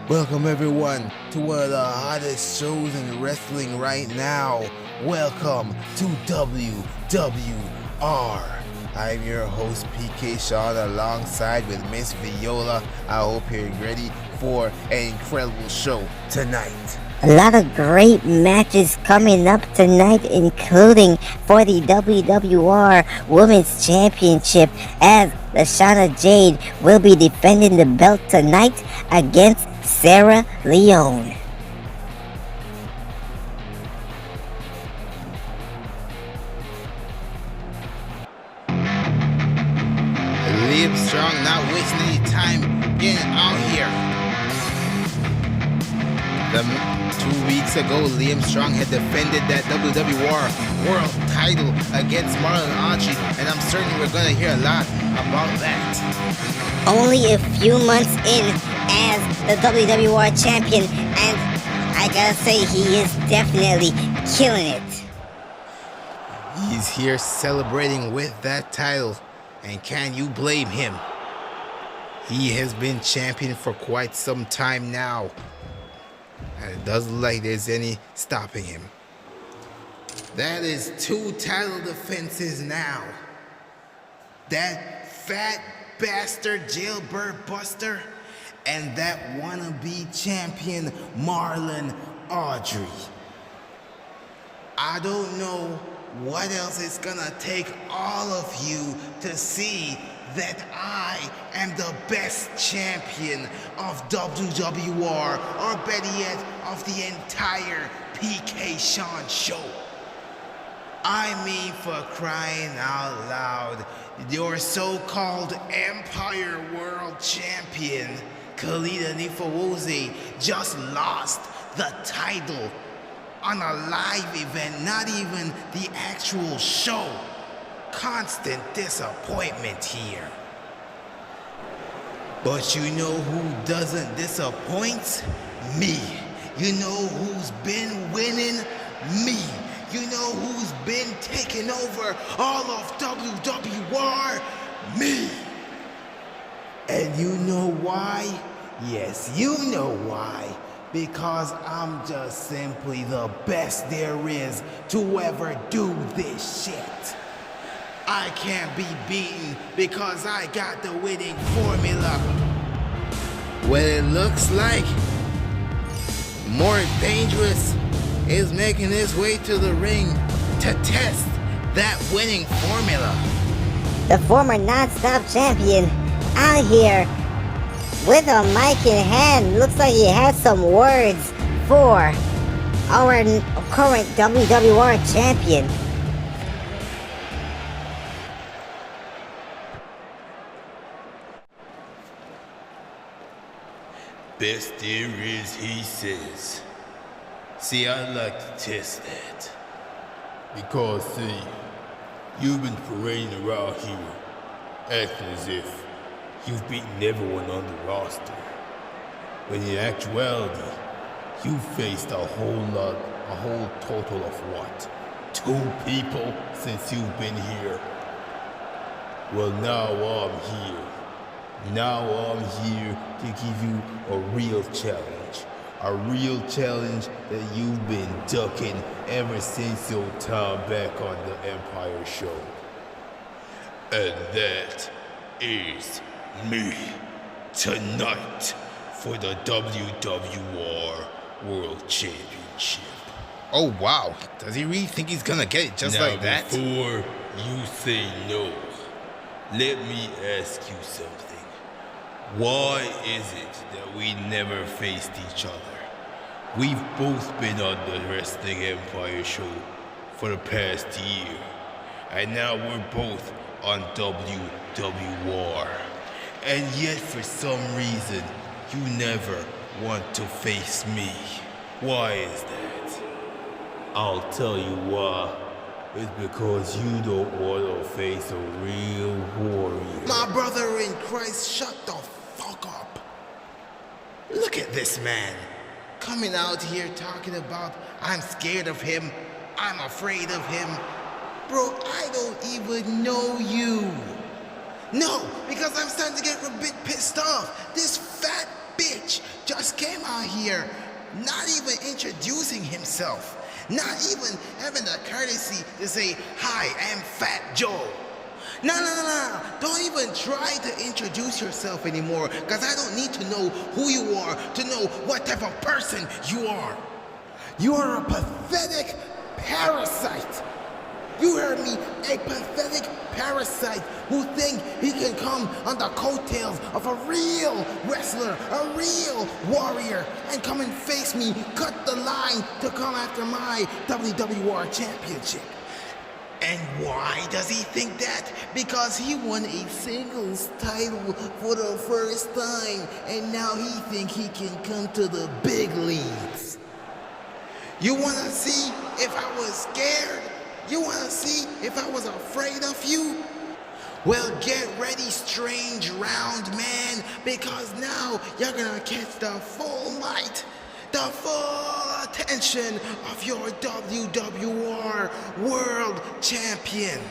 Welcome everyone to one of the hottest shows in wrestling right now. Welcome to WWR. I'm your host PK Sean alongside with Miss Viola. I hope you're ready for an incredible show tonight. A lot of great matches coming up tonight, including for the WWR Women's Championship, as leshauma Jade will be defending the belt tonight against Sara Lyon. Liam Strong not wasting any time getting out here. 2 weeks ago, Liam Strong had defended that WWR World title against Marlon and Audrey, and I'm certain we're going to hear a lot about that. Only a few months in as the WWR champion, and I gotta say he is definitely killing it. He's here celebrating with that title, and can you blame him? He has been champion for quite some time now, and it doesn't look like there's any stopping him. That is 2 title defenses now. That fat bastard jailbird Buster and that wannabe champion Marlon Audrey. I don't know what else it's gonna take all of you to see that I am the best champion of WWR, or better yet, of the entire PK Sean show. I mean, for crying out loud, your so-called Empire World Champion, Khalida Nifawoze, just lost the title on a live event, not even the actual show. Constant disappointment here. But you know who doesn't disappoint? Me. You know who's been winning? Me. You know who's been taking over all of WWR? Me. And you know why? Yes, you know why. Because I'm just simply the best there is to ever do this shit. I can't be beaten because I got the winning formula. Well, it looks like more dangerous is making his way to the ring to test that winning formula. The former non-stop champion out here with a mic in hand. Looks like he has some words for our current WWR champion. Best there is, he says. See, I'd like to test that. Because, see, you've been parading around here, acting as if you've beaten everyone on the roster. When in actuality, you faced a whole total of what? 2 people since you've been here? Well, now I'm here. Now I'm here to give you a real challenge. A real challenge that you've been ducking ever since your time back on the Empire show. And that is me tonight for the WWR World Championship. Oh wow, does he really think he's gonna get it just like that? Before you say no, let me ask you something. Why is it that we never faced each other? We've both been on the Wrestling Empire show for the past year, and now we're both on WWR. And yet for some reason, you never want to face me. Why is that? I'll tell you why. It's because you don't want to face a real warrior. My brother in Christ, shut the fuck up. Look at this man. Coming out here talking about I'm scared of him, I'm afraid of him. Bro, I don't even know you. No, because I'm starting to get a bit pissed off. This fat bitch just came out here, not even introducing himself, not even having the courtesy to say, "Hi, I'm Fat Joe." No. Don't even try to introduce yourself anymore, because I don't need to know who you are to know what type of person you are. You are a pathetic parasite. You heard me, a pathetic parasite who think he can come on the coattails of a real wrestler, a real warrior, and come and face me, cut the line to come after my WWR championship. And why does he think that? Because he won a singles title for the first time, and now he think he can come to the big leagues. You wanna see if I was scared? You wanna see if I was afraid of you? Well, get ready, strange round man, because now you're gonna catch the full light, the full attention of your WWR World Champion.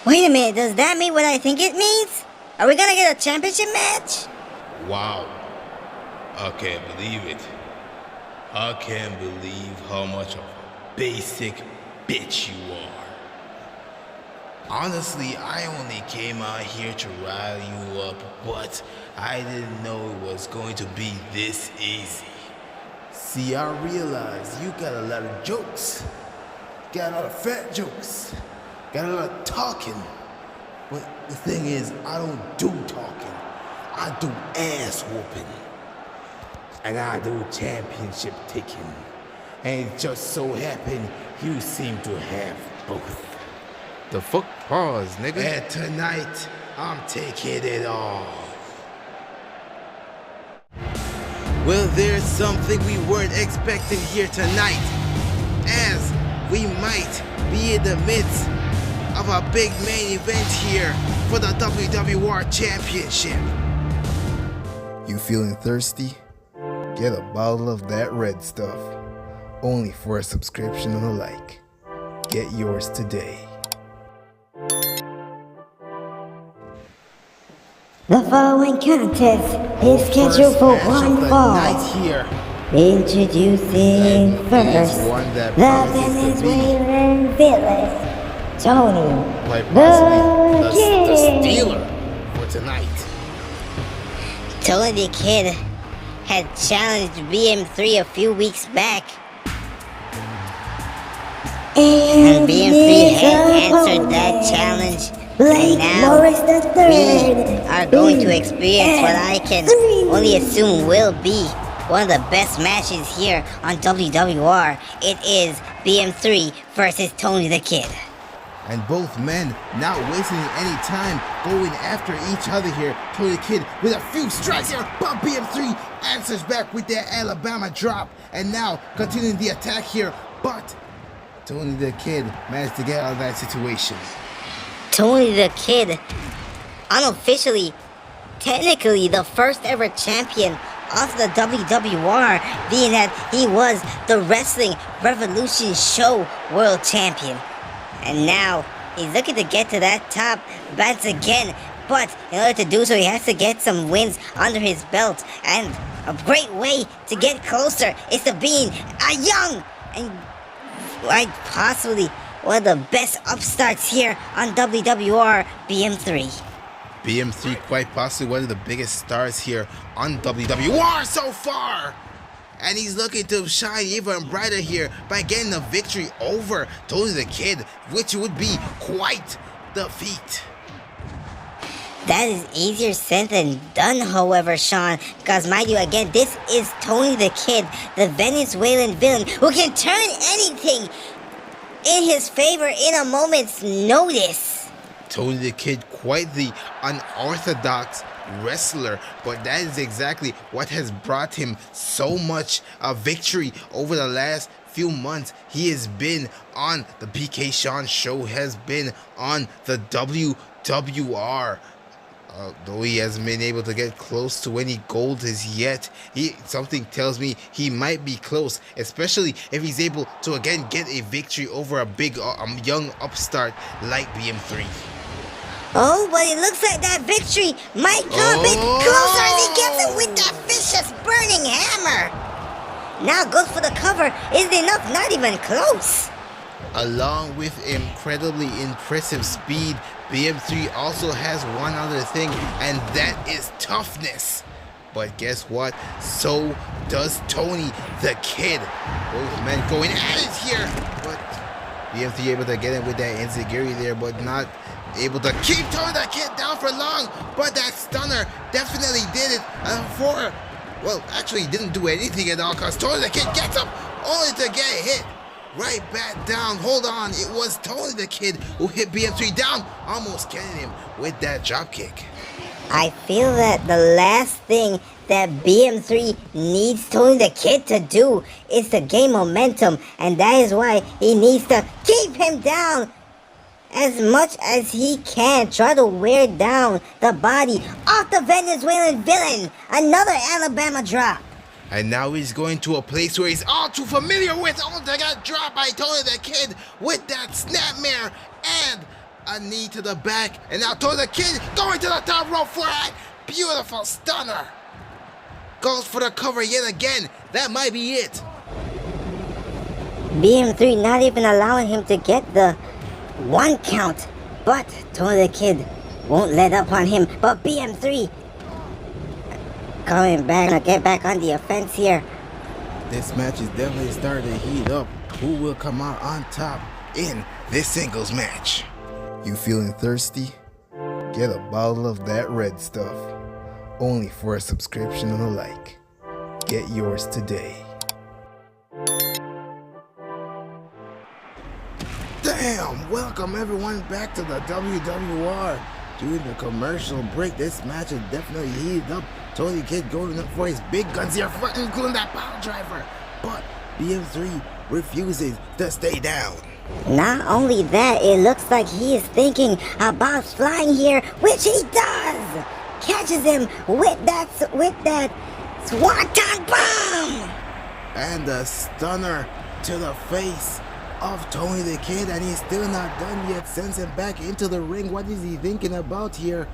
Wait a minute, does that mean what I think it means? Are we gonna get a championship match? Wow. I can't believe it. I can't believe how much of a basic bitch you are. Honestly, I only came out here to rile you up, but I didn't know it was going to be this easy. See, I realize you got a lot of jokes. Got a lot of fat jokes. Got a lot of talking. But the thing is, I don't do talking. I do ass whooping. And I do championship taking. And it just so happened you seem to have both. The fuck? Pause, nigga. And tonight, I'm taking it all. Well, there's something we weren't expecting here tonight, as we might be in the midst of a big main event here for the WWR Championship. You feeling thirsty? Get a bottle of that red stuff, only for a subscription and a like. Get yours today. The following contest is scheduled for one fall. Here. Introducing first, one that the promises to be Venezuelan villain, Tony quite the possibly the Kid. stealer for tonight. Tony the Kid had challenged BM3 a few weeks back, and BM3 had answered that challenge. And now we are going to experience what I can only assume will be one of the best matches here on WWR. It is BM3 versus Tony the Kid. And both men not wasting any time going after each other here. Tony the Kid with a few strikes here, but BM3 answers back with their Alabama drop. And now continuing the attack here, but Tony the Kid managed to get out of that situation. Tony the Kid, unofficially, technically the first ever champion of the WWR, being that he was the Wrestling Revolution Show World Champion. And now he's looking to get to that top once again, but in order to do so, he has to get some wins under his belt. And a great way to get closer is to being a young and quite possibly one of the best upstarts here on WWR, BM3. BM3 quite possibly one of the biggest stars here on WWR so far. And he's looking to shine even brighter here by getting the victory over Tony the Kid, which would be quite the feat. That is easier said than done, however, Sean, because mind you, again, this is Tony the Kid, the Venezuelan villain who can turn anything in his favor in a moment's notice. Tony the Kid, quite the unorthodox wrestler, but that is exactly what has brought him so much victory over the last few months. He has been on the PK Sean show, has been on the WWR. Though he hasn't been able to get close to any gold as yet, something tells me he might be close, especially if he's able to again get a victory over a big young upstart like BM3. Oh, but it looks like that victory might come a bit closer as he gets it with that fish flying hammer. Now goes for the cover. Is it enough? Not even close. Along with incredibly impressive speed, BM3 also has one other thing, and that is toughness. But guess what? So does Tony the Kid. Both men going at it here. But BM3 able to get in with that enziguri there, but not able to keep Tony the Kid down for long. But that stunner definitely did it well, actually he didn't do anything at all, because Tony the Kid gets up only to get hit right back down. Hold on, it was Tony the Kid who hit BM3 down, almost getting him with that drop kick. I feel that the last thing that BM3 needs Tony the Kid to do is to gain momentum, and that is why he needs to keep him down as much as he can. Try to wear down the body of the Venezuelan villain. Another Alabama drop. And now he's going to a place where he's all too familiar with. Oh, they got dropped by Tony the Kid with that snapmare and a knee to the back. And now Tony the Kid going to the top rope for that beautiful stunner. Goes for the cover yet again. That might be it. BM3 not even allowing him to get the 1 count. But Tony the Kid won't let up on him. But BM3 coming back to get back on the offense here. This match is definitely starting to heat up. Who will come out on top in this singles match? You feeling thirsty? Get a bottle of that red stuff. Only for a subscription and a like. Get yours today. Damn! Welcome everyone back to the WWR. During the commercial break, this match is definitely heated up. Tony Kid going up for his big guns here, including that power driver. But BM3 refuses to stay down. Not only that, it looks like he is thinking about flying here, which he does. Catches him with that swanton bomb. And a stunner to the face of Tony the Kid, and he's still not done yet. Sends him back into the ring. What is he thinking about here?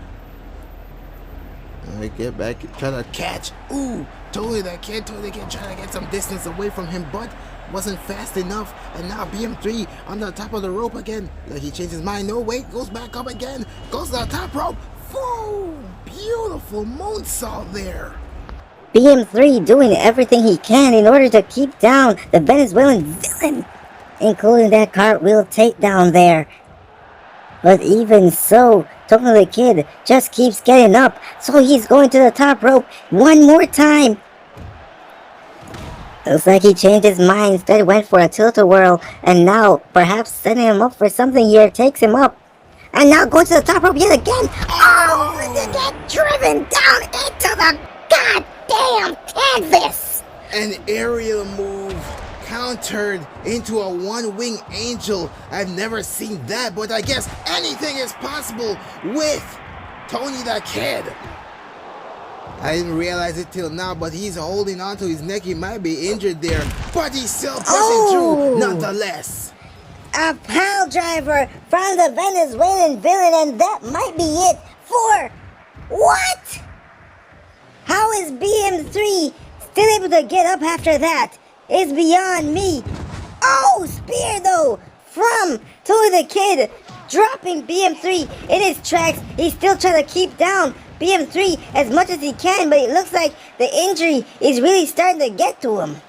I get back, try to catch. Ooh, Tony the Kid trying to get some distance away from him, but wasn't fast enough. And now BM3 on the top of the rope again. He changed his mind. No, wait, goes back up again. Goes to the top rope. Whoa, beautiful moonsault there. BM3 doing everything he can in order to keep down the Venezuelan villain, including that cartwheel takedown there. But even so, Tony the Kid just keeps getting up, so he's going to the top rope one more time. Looks like he changed his mind, instead went for a tilt-a-whirl, and now perhaps setting him up for something here takes him up. And now going to the top rope yet again. Oh, and they get driven down into the goddamn canvas. An aerial move countered into a one-wing angel. I've never seen that, but I guess anything is possible with Tony the Kid. I didn't realize it till now, but he's holding on to his neck. He might be injured there, but he's still pushing through nonetheless. A pile driver from the Venezuelan villain, and that might be it for what? How is BM3 still able to get up after that? It's beyond me. Oh, spear though from Tony the Kid, dropping BM3 in his tracks. He's still trying to keep down BM3 as much as he can, but it looks like the injury is really starting to get to him.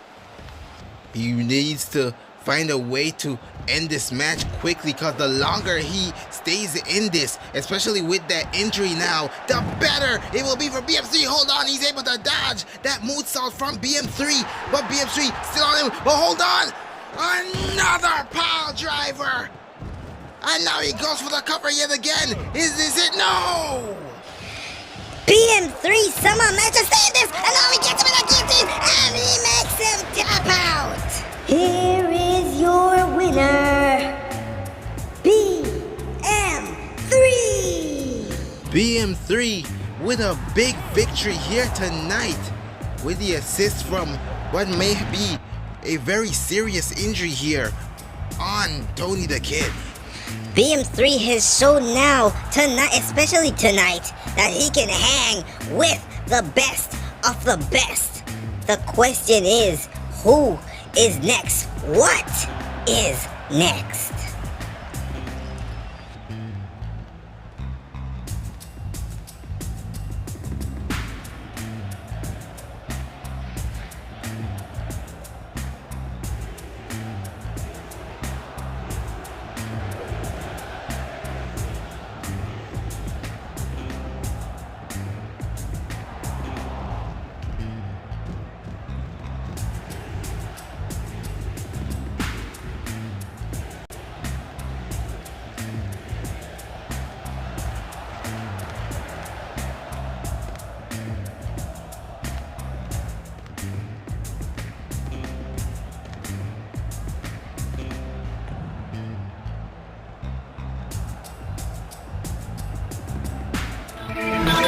He needs to find a way to end this match quickly, because the longer he stays in this, especially with that injury now, the better it will be for BM3. Hold on, he's able to dodge that moonsault from BM3, but BM3 still on him. But hold on, another pile driver, and now he goes for the cover yet again. Is this it? No! BM3 somehow managed to save this, and now he gets him in the guillotine, and he makes him tap out. Here is your winner, BM3. BM3 with a big victory here tonight, with the assist from what may be a very serious injury here on Tony the Kid. BM3 has shown now, tonight, especially tonight, that he can hang with the best of the best. The question is, who is next? What is next?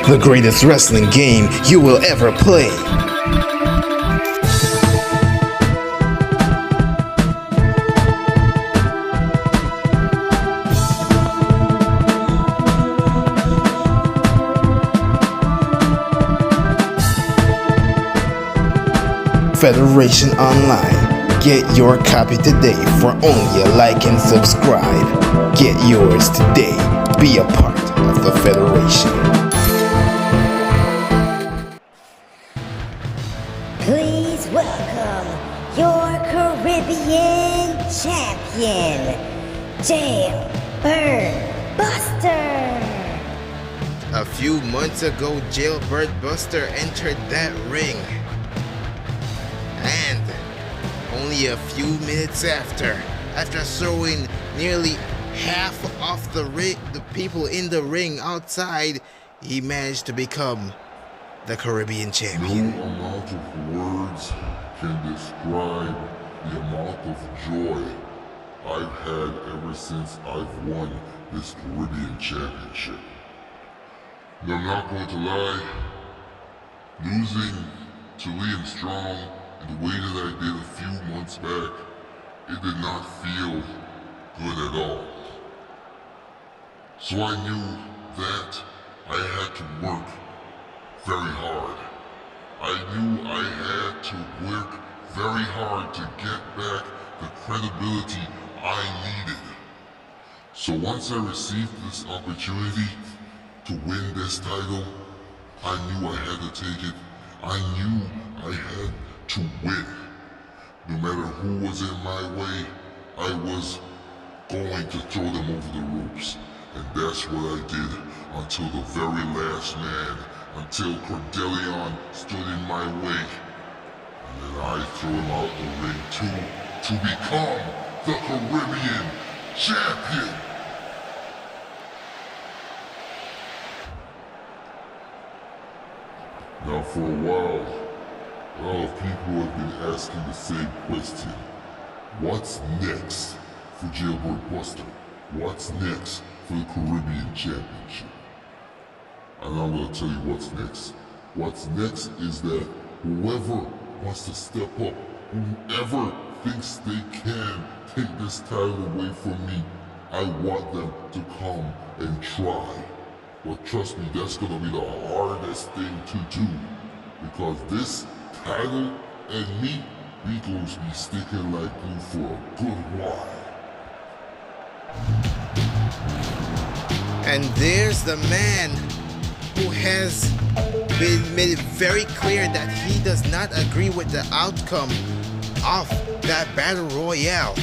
The greatest wrestling game you will ever play. Federation Online. Get your copy today for only a like and subscribe. Get yours today. Be a part of the Federation. Please welcome your Caribbean champion, Jailbird Buster. A few months ago, Jailbird Buster entered that ring. And only a few minutes after throwing nearly half of the people in the ring outside, he managed to become the Caribbean champion. No amount of words can describe the amount of joy I've had ever since I've won this Caribbean championship. And I'm not going to lie, losing to Liam Strong in the way that I did a few months back, it did not feel good at all. So I knew that I had to work very hard. I knew I had to work very hard to get back the credibility I needed. So once I received this opportunity to win this title, I knew I had to take it. I knew I had to win. No matter who was in my way, I was going to throw them over the ropes. And that's what I did until the very last man, until Cordelion stood in my way. And then I threw him out the ring too, to become the Caribbean champion. Now for a while, a lot of people have been asking the same question. What's next for Jailbird Buster? What's next for the Caribbean Championship? And I'm going to tell you what's next. What's next is that whoever wants to step up, whoever thinks they can take this title away from me, I want them to come and try. But trust me, that's going to be the hardest thing to do. Because this title and me, we going to be sticking like glue for a good while. And there's the man who has made it very clear that he does not agree with the outcome of that battle royale.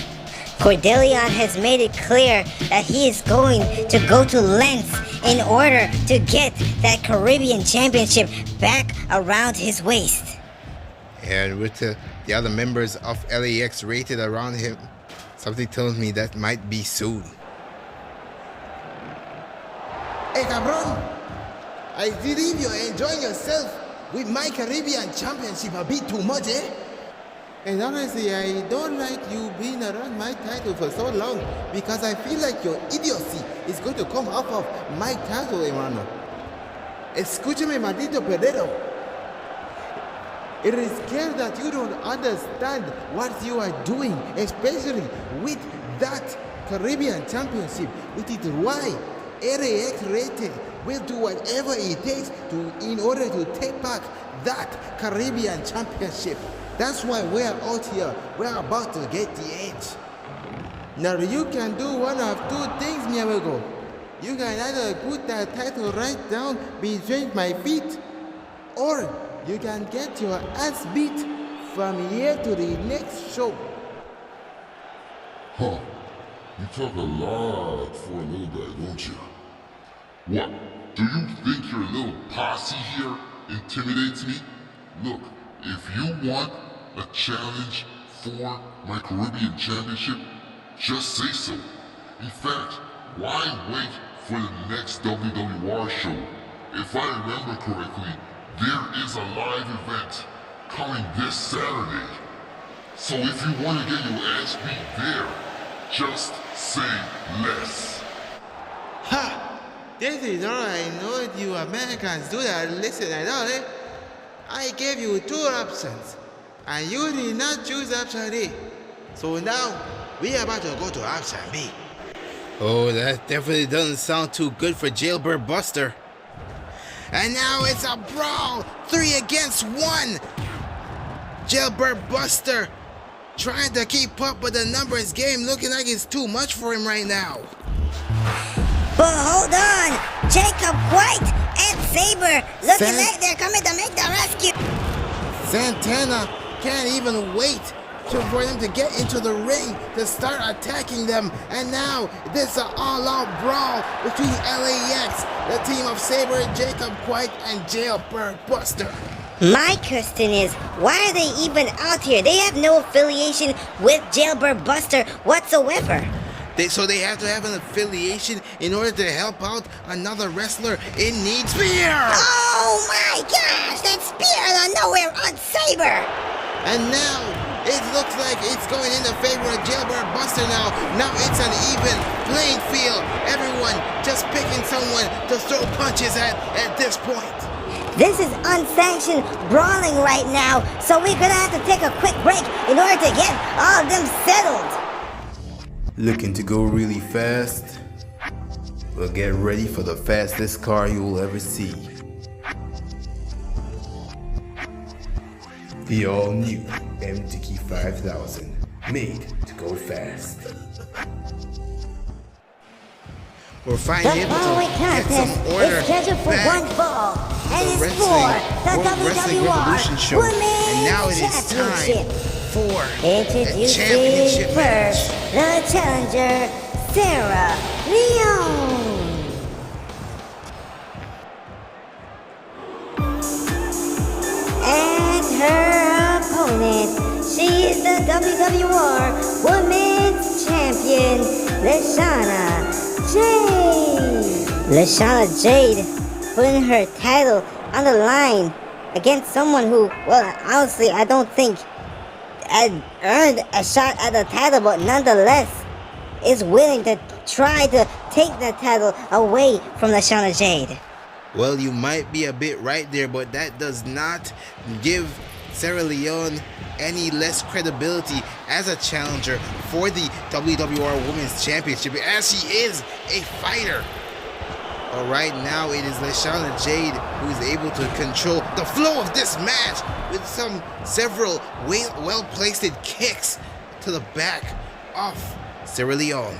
Cordelion has made it clear that he is going to go to lengths in order to get that Caribbean championship back around his waist. And with the other members of LAX rated around him, something tells me that might be soon. Hey, cabron! I believe you're enjoying yourself with my Caribbean championship a bit too much, eh? And honestly, I don't like you being around my title for so long because I feel like your idiocy is going to come off of my title, hermano. Escúchame, maldito perdero. It is clear that you don't understand what you are doing, especially with that Caribbean championship, which is why LAX rated will do whatever it takes in order to take back that Caribbean Championship. That's why we're out here. We're about to get the edge. Now you can do one of two things, mi amigo. You can either put that title right down between my feet, or you can get your ass beat from here to the next show. Huh. You talk a lot for a little guy, don't you? What? Do you think your little posse here intimidates me? Look, if you want a challenge for my Caribbean Championship, just say so. In fact, why wait for the next WWR show? If I remember correctly, there is a live event coming this Saturday. So if you want to get your ass beat there, just say less. Ha! This is all I know you Americans do that. Listen, I know it. I gave you two options, and you did not choose option A. So now, we are about to go to option B. Oh, that definitely doesn't sound too good for Jailbird Buster. And now it's a brawl, 3 against 1. Jailbird Buster trying to keep up with the numbers game, looking like it's too much for him right now. But hold on, Jacob White and Saber looking like they're coming to make the rescue. Santana can't even wait for them to get into the ring to start attacking them. And now, this is an all-out brawl between LAX, the team of Saber, Jacob White, and Jailbird Buster. My question is, why are they even out here? They have no affiliation with Jailbird Buster whatsoever. So they have to have an affiliation in order to help out another wrestler in need. Spear! Oh my gosh, that spear out of nowhere on Saber! And now, it looks like it's going in the favor of Jailbird Buster now. Now it's an even playing field. Everyone just picking someone to throw punches at this point. This is unsanctioned brawling right now, so we're gonna have to take a quick break in order to get all of them settled. Looking to go really fast? Well, get ready for the fastest car you will ever see. The all-new MTK 5000, made to go fast. We're finally The able to following get some contest order is scheduled for back. one fall, and The it's for the World Wrestling Revolution WWR show. Women's And now it is time Championship. for the Introducing championship first, match. the challenger, Sara Lyon. And her opponent, she is the WWR Women's Champion, leshauma Jade. leshauma Jade putting her title on the line against someone who, well, honestly, I don't think had earned a shot at the title, but nonetheless is willing to try to take the title away from leshauma Jade. Well, you might be a bit right there, but that does not give Sara Lyon any less credibility as a challenger for the WWR Women's Championship, as she is a fighter. But right now, it is leshauma Jade who is able to control the flow of this match with several well-placed kicks to the back of Sara Lyon.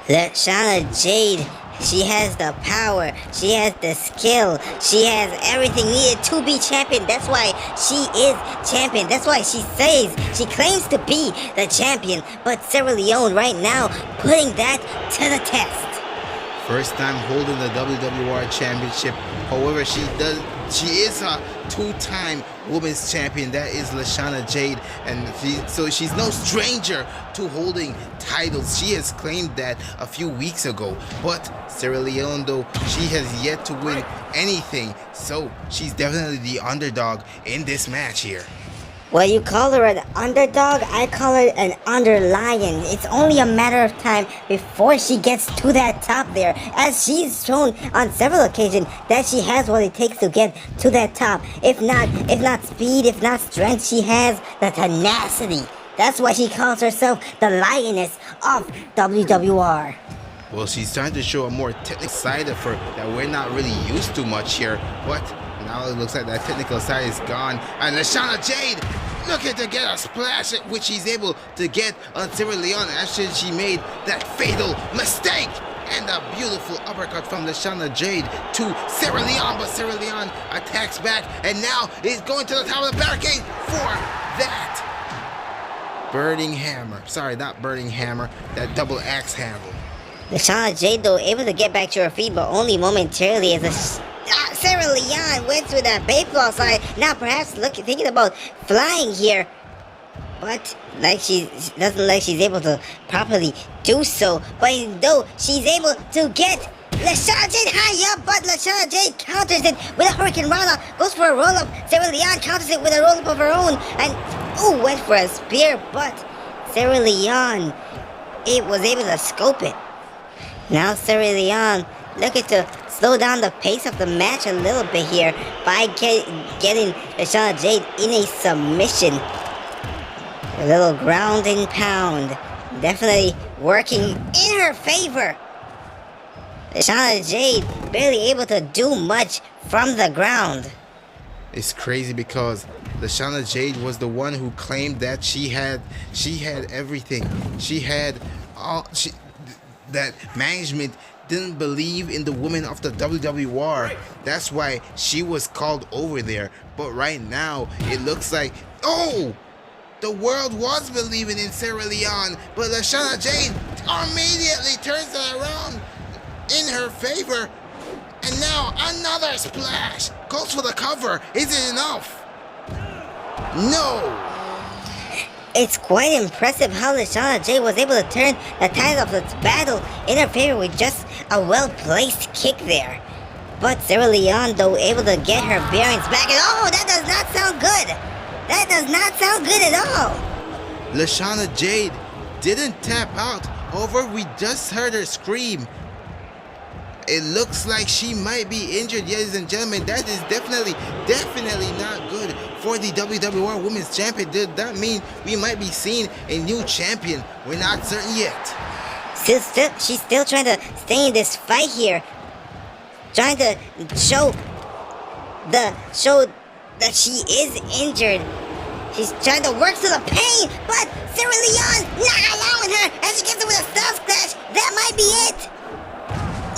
leshauma Jade, she has the power, she has the skill, she has everything needed to be champion. That's why she is champion. That's why she says she claims to be the champion. But Sara Lyon right now putting that to the test. First time holding the WWR Championship. However, she is a two-time women's champion. That is leshauma Jade, and she's no stranger to holding titles. She has claimed that a few weeks ago. But Sara Lyon, though, she has yet to win anything, so she's definitely the underdog in this match here. Well, you call her an underdog, I call her an underlion. It's only a matter of time before she gets to that top there, as she's shown on several occasions that she has what it takes to get to that top. If not speed, if not strength, she has the tenacity. That's why she calls herself the lioness of WWR. Well, she's trying to show a more technical side of her that we're not really used to much here. But now it looks like that technical side is gone. And leshauna Jade looking to get a splash, which she's able to get on Sara Lyon after she made that fatal mistake. And a beautiful uppercut from leshauna Jade to Sara Lyon. But Sara Lyon attacks back and now is going to the top of the barricade for that burning hammer. Sorry, not burning hammer, that double axe handle. leshauna Jade, though, able to get back to her feet, but only momentarily as Sara Lyon went through that baseball side. Now perhaps thinking about flying here. But she doesn't like she's able to properly do so. But though she's able to get leshauna Jade high up, but leshauna Jade counters it with a Hurricane Rana, goes for a roll-up. Sara Lyon counters it with a roll-up of her own. And went for a spear, but Sara Lyon was able to scope it. Now Sara Lyon looking to slow down the pace of the match a little bit here by getting leshauna Jade in a submission. A little ground and pound. Definitely working in her favor. leshauna Jade barely able to do much from the ground. It's crazy because leshauna Jade was the one who claimed that she had everything. She had all that management didn't believe in the women of the WWR. That's why she was called over there. But right now it looks like the world was believing in Sara Lyon, but leshauna Jade immediately turns it around in her favor. And now another splash. Goes for the cover. Is it enough? No. It's quite impressive how leshauna Jade was able to turn the tide of this battle in her favor with just a well-placed kick there. But Sara Lyon, though, able to get her bearings back. And that does not sound good. That does not sound good at all. leshauna Jade didn't tap out. However, we just heard her scream. It looks like she might be injured, ladies and gentlemen. That is definitely not good for the WWR Women's Champion. Does that mean we might be seeing a new champion? We're not certain yet. She's still trying to stay in this fight here. Trying to show that she is injured. She's trying to work through the pain, but Sara Lyon not allowing her as she gets it with a stealth clash. That might be it.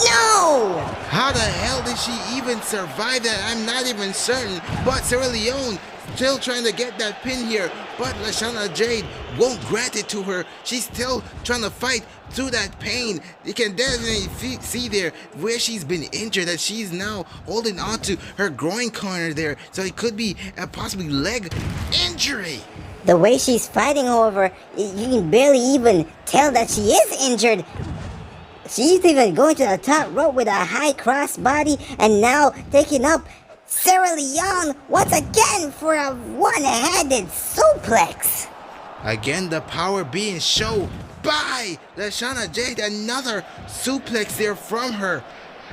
No! How the hell did she even survive that? I'm not even certain. But Sara Lyon still trying to get that pin here. But leshauna Jade won't grant it to her. She's still trying to fight through that pain. You can definitely see there where she's been injured, that she's now holding on to her groin corner there. So it could be a possibly leg injury. The way she's fighting, however, you can barely even tell that she is injured. She's even going to the top rope with a high crossbody and now taking up Sara Lyon once again for a one-handed suplex. Again, the power being shown by leshauna Jade. Another suplex there from her.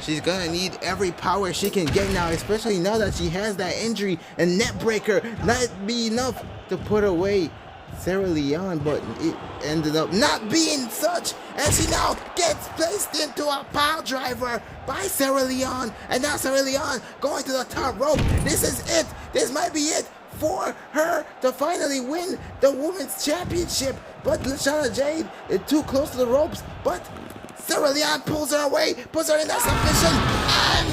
She's gonna need every power she can get now, especially now that she has that injury and net breaker. Not be enough to put away Sara Lyon, but it ended up not being such, as she now gets placed into a pile driver by Sara Lyon. And now Sara Lyon going to the top rope. This is it. This might be it for her to finally win the Women's Championship. But leshauna Jade is too close to the ropes. But Sara Lyon pulls her away, puts her in that submission, and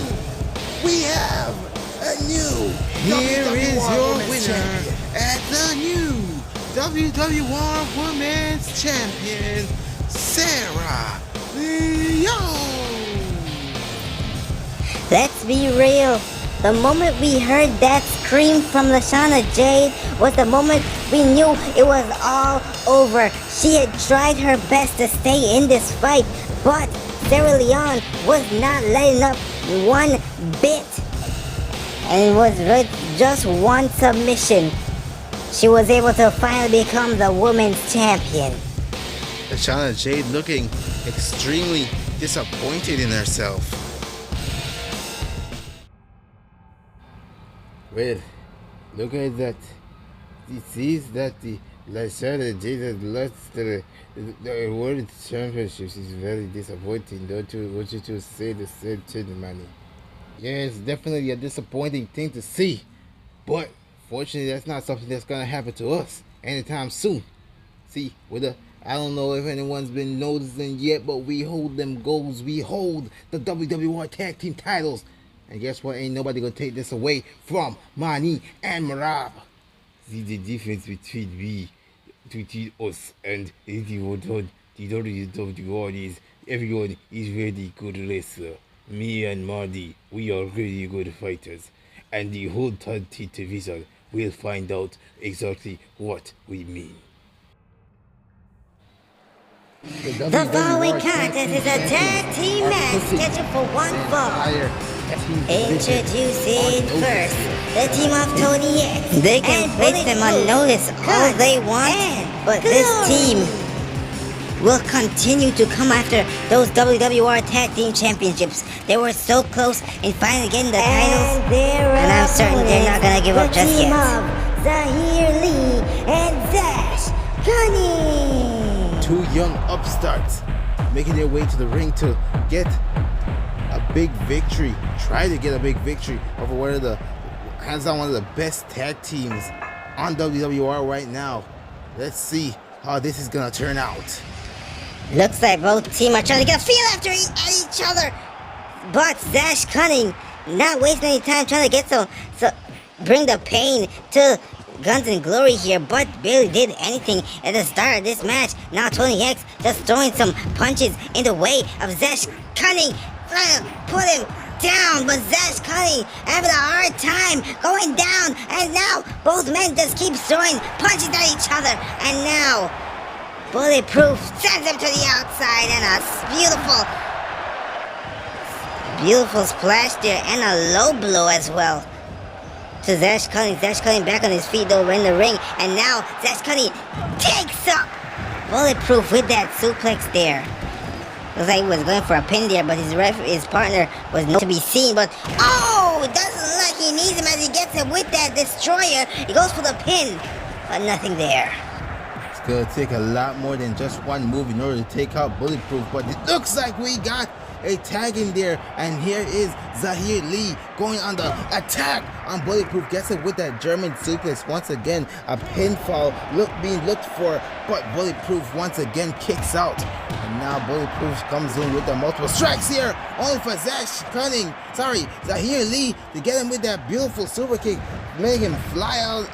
we have a new Here is your Women's winner Champion. at the new WWR Women's Champion, Sara Lyon. Let's be real. The moment we heard that scream from leshauna Jade was the moment we knew it was all over. She had tried her best to stay in this fight, but Sara Lyon was not letting up one bit. And it was with just one submission, she was able to finally become the women's champion. leshauna Jade looking extremely disappointed in herself. Well, look at that. This is that the Sara Jade has lost the World Championships is very disappointing. Don't you to say the same thing, Manny? Yeah, it's definitely a disappointing thing to see. But fortunately, that's not something that's gonna happen to us anytime soon. See, I don't know if anyone's been noticing yet, but we hold them goals. We hold the WWR Tag Team titles. And guess what? Ain't nobody gonna take this away from Mani and Marab. See the difference between us and the WWR is everyone is really good wrestler. Me and Marty, we are really good fighters. And the whole tag team division will find out exactly what we mean. The following contest is a tag team match scheduled for one fall. Introducing first the team of Tony X. They can place them on notice all they want, but this team will continue to come after those WWR Tag Team Championships. They were so close in finally getting the titles, and I'm certain they're not gonna give up just yet. Zahir Lee and Zash Cunning. Two young upstarts making their way to the ring to get a big victory. Try to get a big victory over hands down one of the best tag teams on WWR right now. Let's see how this is gonna turn out. Looks like both teams are trying to get a feel at each other, but Zash Cunning not wasting any time trying to get so bring the pain to Guns and Glory here, but barely did anything at the start of this match. Now Tony X just throwing some punches in the way of Zash Cunning, trying to put him down, but Zash Cunning having a hard time going down, and now both men just keep throwing punches at each other, and now Bulletproof sends him to the outside, and a beautiful splash there, and a low blow as well to Zash Cunning. Zash Cunning back on his feet though in the ring, and now Zash Cunning takes up Bulletproof with that suplex there. Looks like he was going for a pin there, but his partner was not to be seen. But oh, it doesn't look like he needs him as he gets him with that destroyer. He goes for the pin, but nothing there. It's gonna take a lot more than just one move in order to take out Bulletproof, but it looks like we got a tag in there, and here is Zahir Lee going on the attack on Bulletproof. Gets it with that German suplex once again. A pinfall being looked for, but Bulletproof once again kicks out. And now Bulletproof comes in with the multiple strikes here, only for Zahir Lee to get him with that beautiful super kick, make him fly out,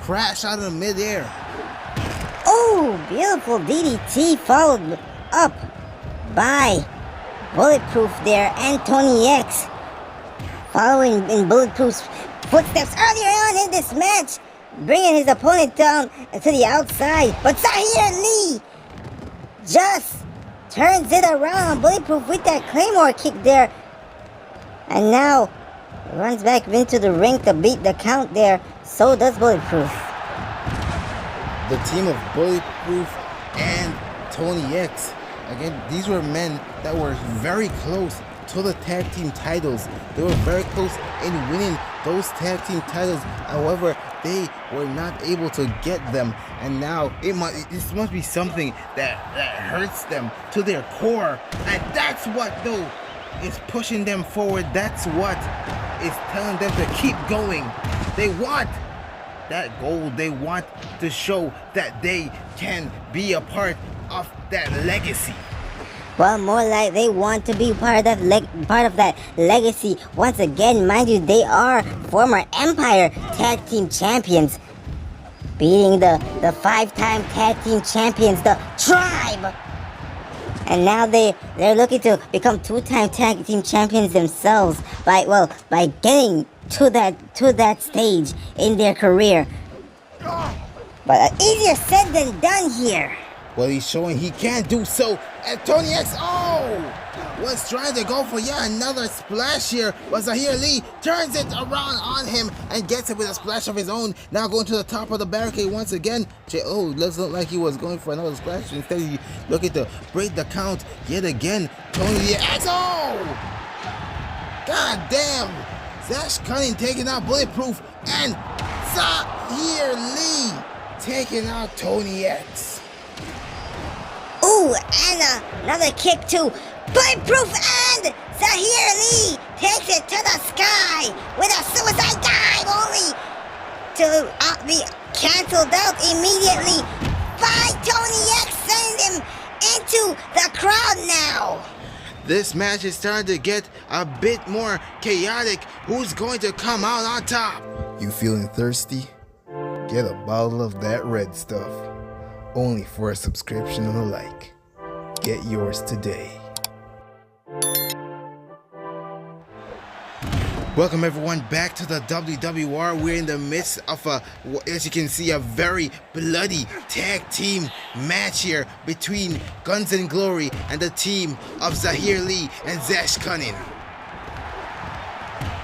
crash out of the midair. Oh, beautiful DDT followed up by Bulletproof there, and Tony X following in Bulletproof's footsteps earlier on in this match, bringing his opponent down to the outside. But Zahir Lee just turns it around. Bulletproof with that Claymore kick there, and now runs back into the ring to beat the count there. So does Bulletproof. The team of Bulletproof and Tony X. Again, these were men that were very close to the tag team titles. They were very close in winning those tag team titles. However, they were not able to get them. And now this must be something that hurts them to their core. And that's what though is pushing them forward. That's what is telling them to keep going. They want that goal. They want to show that they can be a part of that legacy. Well, more like they want to be part of that legacy. Once again, mind you, they are former Empire Tag Team Champions, beating the 5-time Tag Team Champions, the Tribe. And now they're looking to become 2-time Tag Team Champions themselves by getting to that stage in their career. But easier said than done here. Well, he's showing he can do so. And Tony X, was trying to go for yet another splash here. But Zahir Lee turns it around on him and gets it with a splash of his own. Now going to the top of the barricade once again. Doesn't look like he was going for another splash. Instead, he looking to break the count yet again. Tony X, God damn. Zash Cunning taking out Bulletproof. And Zahir Lee taking out Tony X. Ooh, and another kick to Bulletproof, and Zahir Lee takes it to the sky with a suicide dive, only to be canceled out immediately by Tony X, sending him into the crowd now. This match is starting to get a bit more chaotic. Who's going to come out on top? You feeling thirsty? Get a bottle of that red stuff. Only for a subscription and a like. Get yours today. Welcome everyone back to the WWR. We're in the midst of as you can see, a very bloody tag team match here between Guns and Glory and the team of Zahir Lee and Zash Cunning.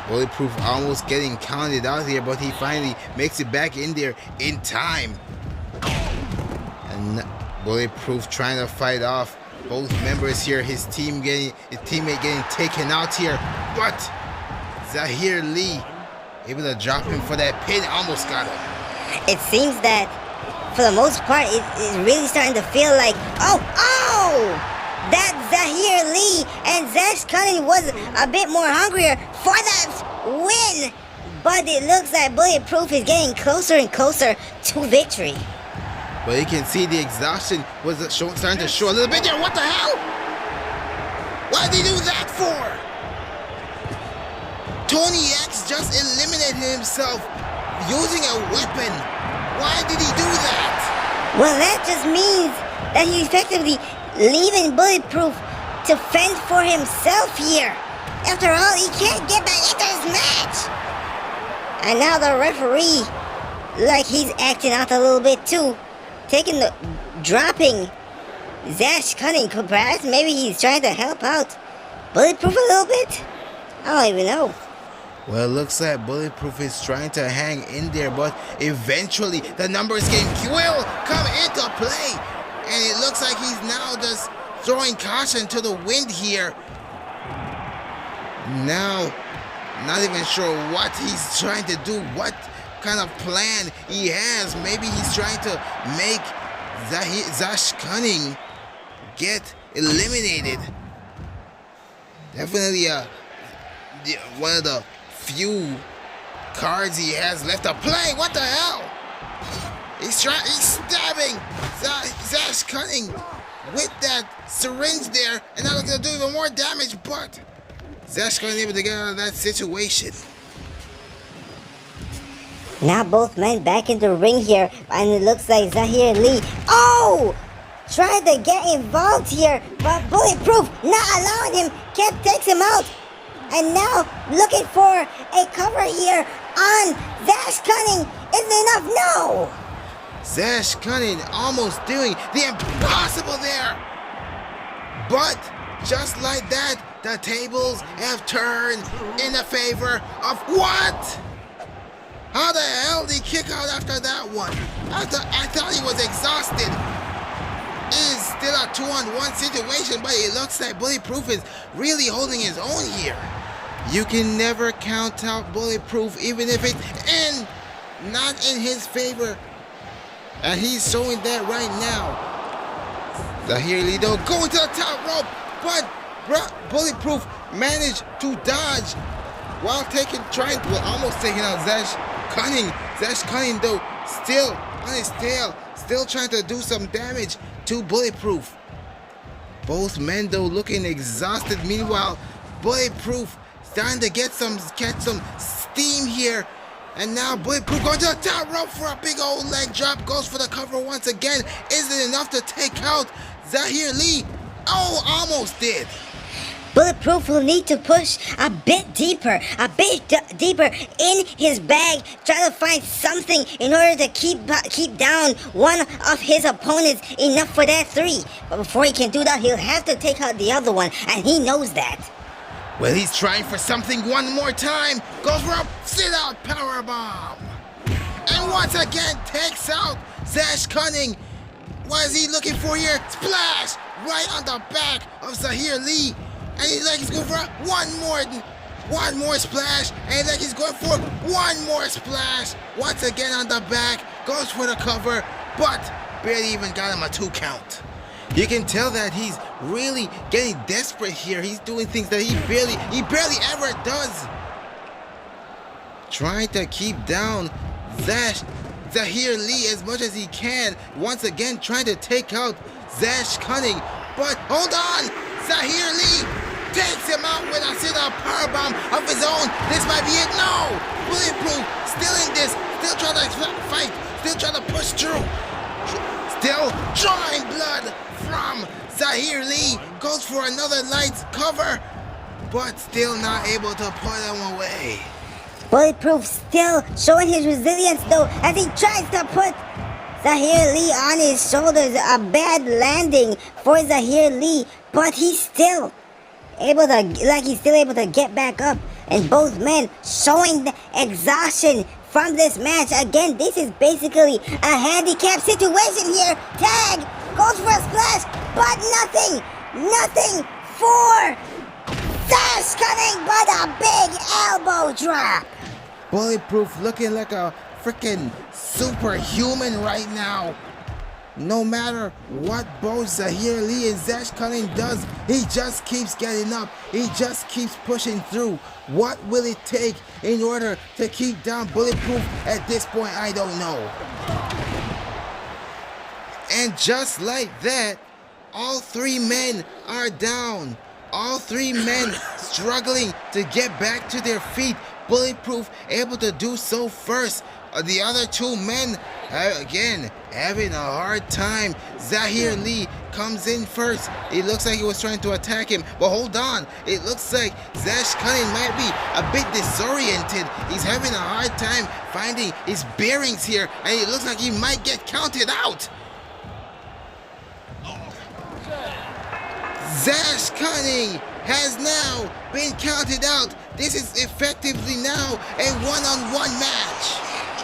Bulletproof almost getting counted out here, but he finally makes it back in there in time. And Bulletproof trying to fight off both members here. His teammate getting taken out here, but Zahir Lee able to drop him for that pin, almost got him. It seems that for the most part it is really starting to feel like, that Zahir Lee and Zash Cunning was a bit more hungrier for that win, but it looks like Bulletproof is getting closer and closer to victory. But you can see the exhaustion was starting to show a little bit there. What the hell? What did he do that for? Tony X just eliminated himself using a weapon. Why did he do that? Well, that just means that he's effectively leaving Bulletproof to fend for himself here. After all, he can't get back into this match. And now the referee, like he's acting out a little bit too, dropping Zash Cunning. Perhaps maybe he's trying to help out Bulletproof a little bit. I don't even know. Well, it looks like Bulletproof is trying to hang in there, but eventually the numbers game will come into play. And it looks like he's now just throwing caution to the wind here. Now, not even sure what he's trying to do, what kind of plan he has. Maybe he's trying to make Zash Cunning get eliminated. Definitely one of the few cards he has left to play. What the hell? He's stabbing Zash Cunning with that syringe there, and now it's gonna do even more damage, but Zash Cunning able to get out of that situation. Now both men back in the ring here, and it looks like Zahir Lee, tried to get involved here, but Bulletproof not allowing him, takes him out. And now looking for a cover here on Zash Cunning. Isn't enough? No! Zash Cunning almost doing the impossible there. But just like that, the tables have turned in the favor of what? How the hell did he kick out after that one? I thought he was exhausted. It is still a 2-on-1 situation, but it looks like Bulletproof is really holding his own here. You can never count out Bulletproof, even if it's not in his favor. And he's showing that right now. Zahir Lee though going to the top rope, but Bulletproof managed to dodge while almost taking out Zash Cunning. Zash Cunning though still on his tail, still trying to do some damage to Bulletproof. Both men though looking exhausted. Meanwhile, Bulletproof starting to catch some steam here. And now Bulletproof going to the top rope for a big old leg drop. Goes for the cover once again. Is it enough to take out Zahir Lee? Oh, almost did. Bulletproof will need to push a bit deeper in his bag, try to find something in order to keep down one of his opponents, enough for that 3. But before he can do that, he'll have to take out the other one, and he knows that. Well, he's trying for something one more time. Goes for a sit-out powerbomb. And once again takes out Zash Cunning. What is he looking for here? Splash! Right on the back of Zahir Lee. And he's going for one more One more splash, and then he's going for one more splash. Once again on the back, goes for the cover, but barely even got him a 2 count. You can tell that he's really getting desperate here. He's doing things that he barely ever does. Trying to keep down Zahir Lee as much as he can. Once again trying to take out Zash Cunning. But hold on! Zahir Lee takes him out with a sit-up powerbomb of his own. This might be it. No! Bulletproof still in this. Still trying to fight. Still trying to push through. Still drawing blood from Zahir Lee. Goes for another light cover. But still not able to put him away. Bulletproof still showing his resilience though as he tries to put Zahir Lee on his shoulders. A bad landing for Zahir Lee, but he's still able to get back up. And both men showing the exhaustion from this match. Again, this is basically a handicap situation here. Tag goes for a splash, but nothing for Zash Cunning, but a big elbow drop. Bulletproof looking like a freaking superhuman right now. No matter what both Zahir Lee and Zash Cunning does, he just keeps getting up. He just keeps pushing through. What will it take in order to keep down Bulletproof at this point? I don't know. And just like that, all 3 men are down. All 3 men struggling to get back to their feet. Bulletproof able to do so first. The other 2 men, again, having a hard time. Zahir Lee comes in first. It looks like he was trying to attack him, but hold on. It looks like Zash Cunning might be a bit disoriented. He's having a hard time finding his bearings here, and it looks like he might get counted out. Zash Cunning has now been counted out. This is effectively now a one-on-one match.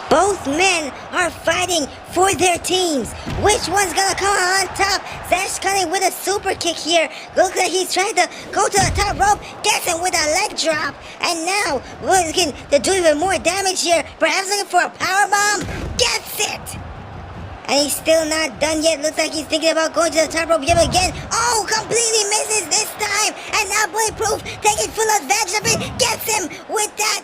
Both men are fighting for their teams. Which one's gonna come out on top? Zash Cunning with a super kick here. Looks like he's trying to go to the top rope. Gets him with a leg drop. And now looking to do even more damage here. Perhaps looking for a powerbomb. Gets it. And he's still not done yet. Looks like he's thinking about going to the top rope yet again. Oh, completely misses this time. And now Bulletproof taking full advantage of it. Gets him with that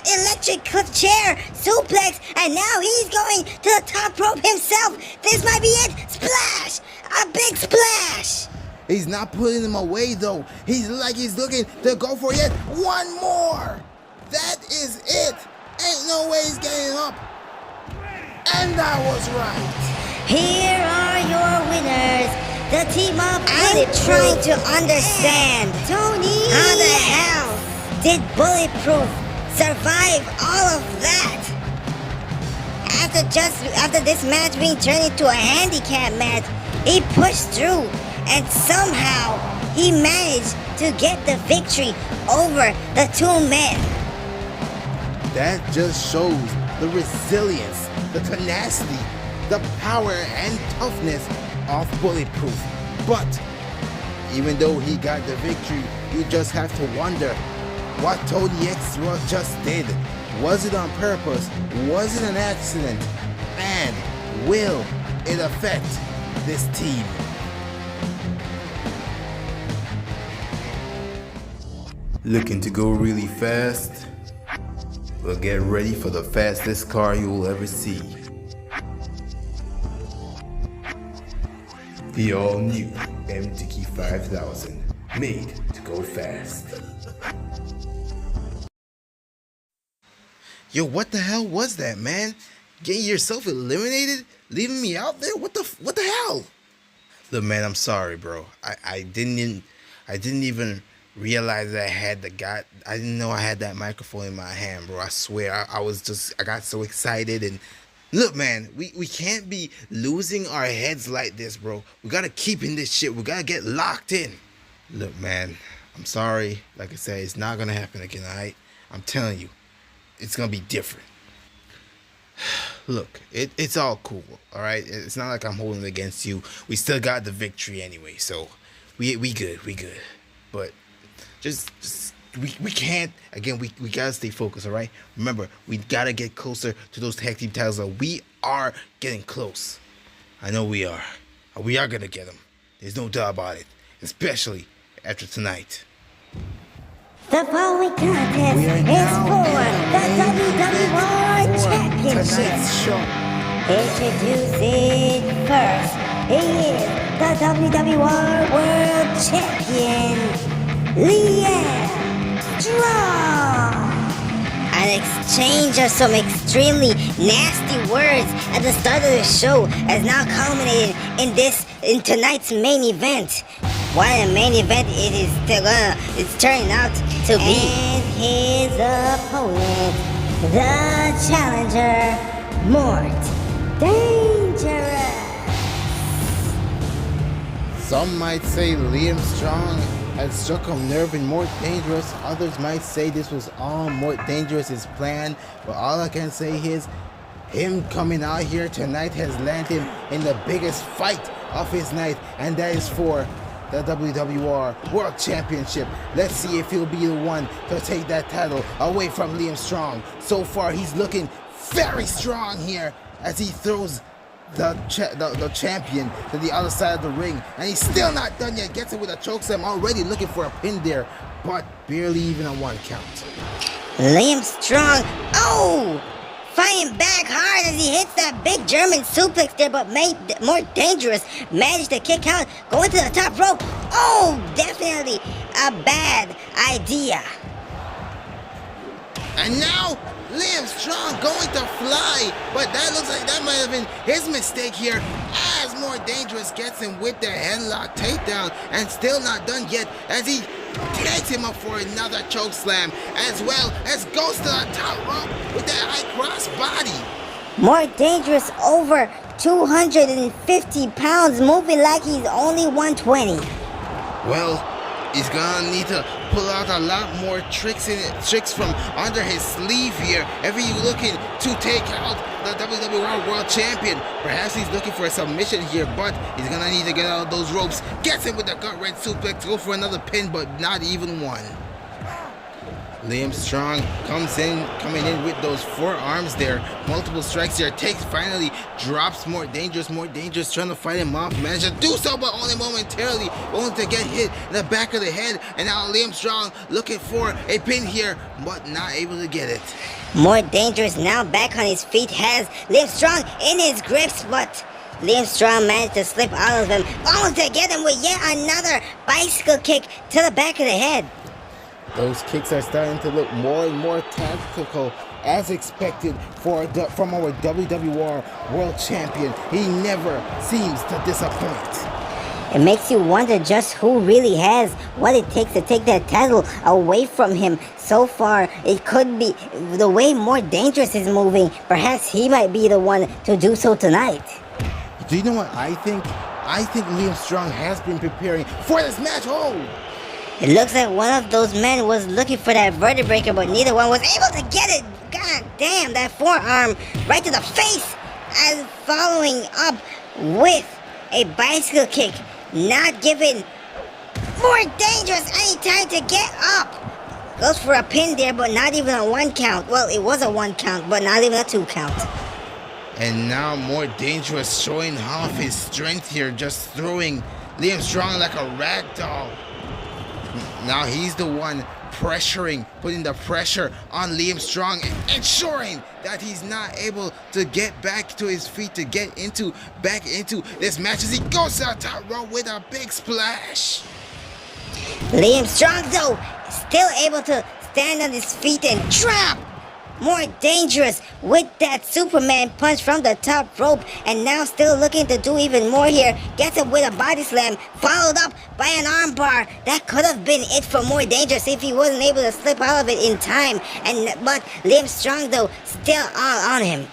electric chair suplex. And now he's going to the top rope himself. This might be it. Splash. A big splash. He's not putting him away though. He's looking to go for yet one more. That is it. Ain't no way he's getting up. And that was right. Here are your winners. The team of I'm trying to understand. Tony. How the hell did Bulletproof survive all of that? After this match being turned into a handicap match, he pushed through and somehow he managed to get the victory over the 2 men. That just shows the resilience, the tenacity, the power and toughness of Bulletproof. But even though he got the victory, you just have to wonder what Tony X just did. Was it on purpose? Was it an accident? And will it affect this team? Looking to go really fast? Well, get ready for the fastest car you will ever see. The all-new MTK 5000, made to go fast. Yo, what the hell was that, man? Getting yourself eliminated? Leaving me out there? What the hell? Look, man, I'm sorry, bro. I didn't even realize that I didn't know I had that microphone in my hand, bro. I swear, I got so excited. And look, man, we can't be losing our heads like this, bro. We gotta keep in this shit. We gotta get locked in. Look, man, I'm sorry. Like I said, it's not gonna happen again, all right? I'm telling you, it's gonna be different. Look, it's all cool, all right? It's not like I'm holding it against you. We still got the victory anyway, so we good. But just we can't, again, we gotta stay focused, all right? Remember, we gotta get closer to those tag team titles. We are getting close. I know we are. We are gonna get them. There's no doubt about it, especially after tonight. The following contest is for the WWR Championship. Tonight's show. Introducing first, he is the WWR World Champion, Liam Strong. An exchange of some extremely nasty words at the start of the show has now culminated in tonight's main event. What a main event it's turning out to be. And his opponent, the challenger, Mort Dangerous. Some might say Liam Strong had struck a nerve in Mort Dangerous. Others might say this was all Mort Dangerous's plan. But all I can say is, him coming out here tonight has landed him in the biggest fight of his night, and that is for the WWR World Championship. Let's see if he'll be the one to take that title away from Liam Strong. So far, he's looking very strong here as he throws the champion to the other side of the ring, and he's still not done yet. Gets it with a chokeslam, already looking for a pin there, but barely even a 1 count. Liam Strong, fighting back hard as he hits that big German suplex there, but made more dangerous. Managed to kick out, going to the top rope. Definitely a bad idea. And now Liam Strong going to fly, but that looks like that might have been his mistake here, as More Dangerous gets him with the headlock takedown, and still not done yet as he takes him up for another choke slam, as well as goes to the top rope with that high cross body. More Dangerous, over 250 pounds, moving like he's only 120. Well, he's gonna need to pull out a lot more tricks from under his sleeve here if he's looking to take out the WWR World Champion. Perhaps he's looking for a submission here, but he's gonna need to get out of those ropes. Gets him with the gut-wrench suplex, go for another pin, but not even one. Liam Strong coming in with those forearms there. Multiple strikes here. Finally drops More Dangerous. More Dangerous trying to fight him off. Managed to do so, but only momentarily. Only to get hit in the back of the head. And now Liam Strong looking for a pin here, but not able to get it. More Dangerous now back on his feet, has Liam Strong in his grips, but Liam Strong managed to slip out of him, only to get him with yet another bicycle kick to the back of the head. Those kicks are starting to look more and more tactical, as expected from our WWR World Champion. He never seems to disappoint. It makes you wonder just who really has what it takes to take that title away from him. So far, it could be the way More Dangerous is moving. Perhaps he might be the one to do so tonight. Do you know what I think? I think Liam Strong has been preparing for this match. It looks like one of those men was looking for that vertebrae, but neither one was able to get it. God damn, that forearm right to the face, as following up with a bicycle kick, not giving More Dangerous any time to get up. Goes for a pin there, but not even a 1 count. Well, it was a 1 count, but not even a 2 count. And now More Dangerous showing off his strength here, just throwing Liam Strong like a rag doll. Now he's the one putting the pressure on Liam Strong, ensuring that he's not able to get back to his feet, to get back into this match as he goes to the top rope with a big splash. Liam Strong, though, still able to stand on his feet and drop More Dangerous with that Superman punch from the top rope, and now still looking to do even more here. Gets him with a body slam, followed up by an armbar. That could have been it for More Dangerous if he wasn't able to slip out of it in time. But Liam Strong, though, still all on him.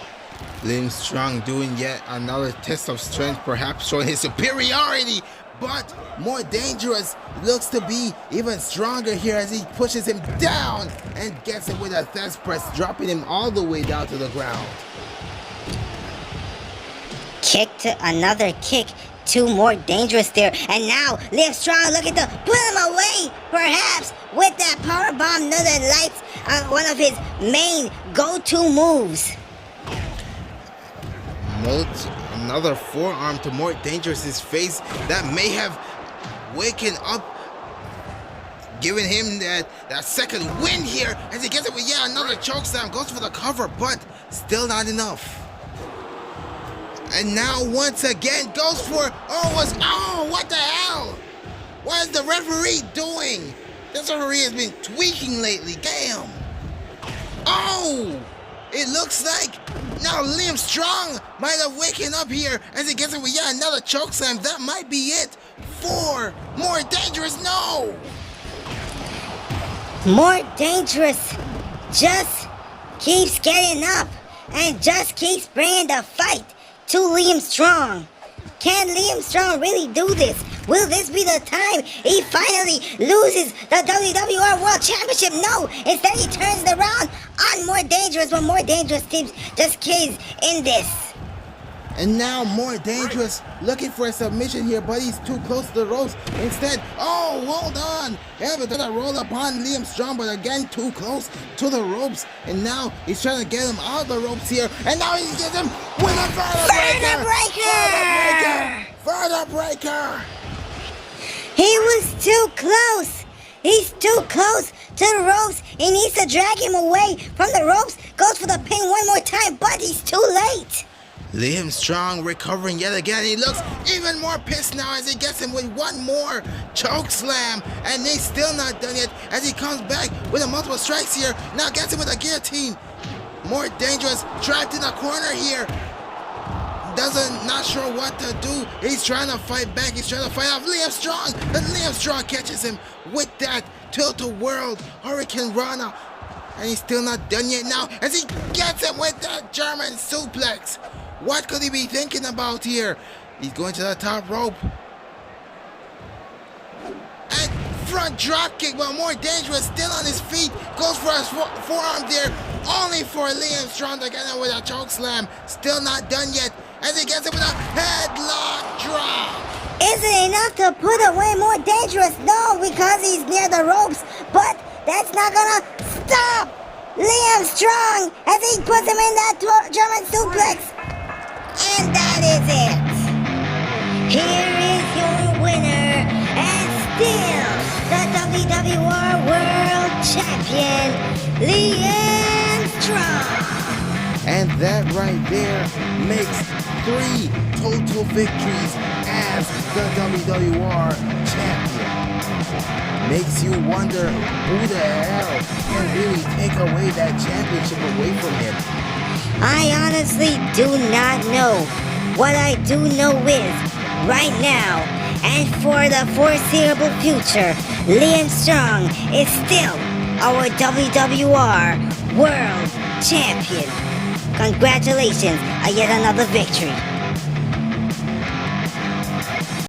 Liam Strong doing yet another test of strength, perhaps showing his superiority. But More Dangerous looks to be even stronger here as he pushes him down and gets him with a thigh press, dropping him all the way down to the ground. Another kick two more dangerous there. And now Liam Strong looking to put him away, perhaps, with that powerbomb Northern Lights, one of his main go-to moves. Another forearm to More Dangerous's face that may have waken up, giving him that second win here as he gets it with another chokeslam, goes for the cover, but still not enough. And now once again goes for what the hell? What is the referee doing? This referee has been tweaking lately. Damn. Oh! It looks like now Liam Strong might have waken up here as he gets it with another chokeslam. That might be it for More Dangerous. No! More Dangerous just keeps getting up and just keeps bringing the fight to Liam Strong. Can Liam Strong really do this? Will this be the time he finally loses the WWR World Championship? No, instead he turns it around on More Dangerous, but More Dangerous teams just kids in this. And now More Dangerous looking for a submission here, but he's too close to the ropes. Instead, hold on. Ever did a roll upon Liam Strong, but again too close to the ropes. And now he's trying to get him out of the ropes here. And now he gets him with a further breaker. He was too close. He's too close to the ropes. He needs to drag him away from the ropes. Goes for the pin one more time, but he's too late. Liam Strong recovering yet again. He looks even more pissed now as he gets him with one more choke slam. And he's still not done yet as he comes back with a multiple strikes here. Now gets him with a guillotine. More Dangerous trapped in a corner here. Not sure what to do. He's trying to fight back. He's trying to fight off Liam Strong. And Liam Strong catches him with that tilt-a-whirl Hurricane Rana. And he's still not done yet now as he gets him with that German suplex. What could he be thinking about here? He's going to the top rope. And front drop kick, but More Dangerous still on his feet. Goes for a forearm there, only for Liam Strong to get him with a choke slam. Still not done yet as he gets him with a headlock drop. Is it enough to put away More Dangerous? No, because he's near the ropes. But that's not gonna stop Liam Strong as he puts him in that German suplex. And that is it. Here is your winner and still the WWR World Champion, Liam Strong. And that right there makes 3 total victories as the WWR Champion. Makes you wonder who the hell can really take away that championship away from him. I honestly do not know. What I do know is, right now, and for the foreseeable future, Liam Strong is still our WWR World Champion. Congratulations on yet another victory.